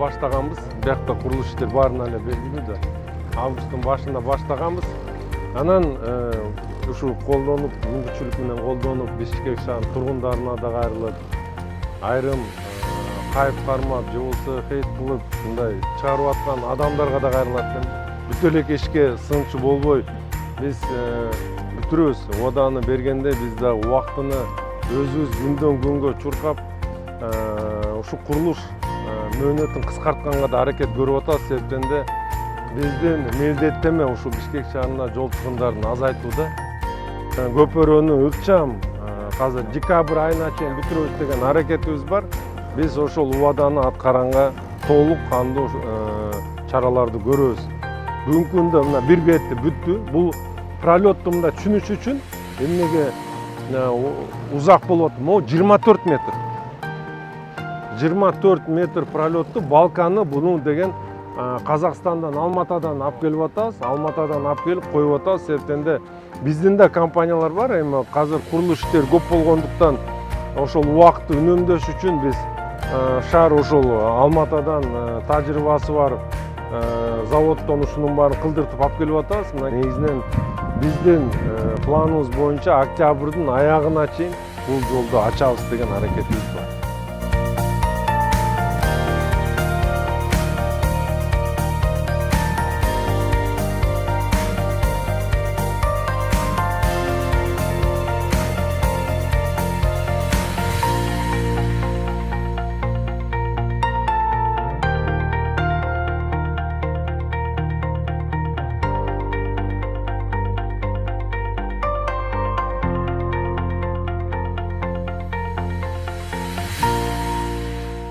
баштаганбыз. Биякта курулуш иштери баарына эле белгилүү да. Августтун башында баштаганбыз. Анан ушу колдонуп, мүмкүнчүлүк менен колдонуп, Бишкек шаарынын тургундарына да кайрылып, айрым кайып кармап, же болбосо хейт кылып, мындай чыгарып аткан адамдарга да кайрылат экен. Бүт эле ишке сынчы болбой, биз бүтүрөбүз. Убаданы бергенде биз да убактыны өзүбүз күндөн күнгө чуркап, ушу курулуш мөөнөтүн кыскартканга да аракет көрүп атабыз. Себептен де биздин милдеттеме ушу Бишкек шаарына жол чыгымдарын азайтууда. Көпүрөнүн ыкчам азыр декабрь айына чейин бүтүрөбүз деген аракетибиз бар. Биз ошол убаданы аткаранга толук кандуу чараларды көрөбүз. Бүгүнкү күндө мына бир бетти бүттү. Бул пролетту мында түшүнүш үчүн эмнеге узак болуп атат? Могу 24 метр. 24 метр пролетту балканы буну деген Казакстандан, Алматадан алып келип атабыз. Алматадан алып келип коюп атабыз. Себептен де биздин да компаниялар бар. Эми азыр курулуш иштери көп болгондуктан ошол убакытты үнөмдөш үчүн биз шаар ошол Алматадан тажрыйбасы бар заводдон ушунун баарын кылдыртып алып келип атабыз. Мына негизинен биздин планыбыз боюнча октябрдын аягына чейин бул жолду ачабыз деген аракетибиз бар.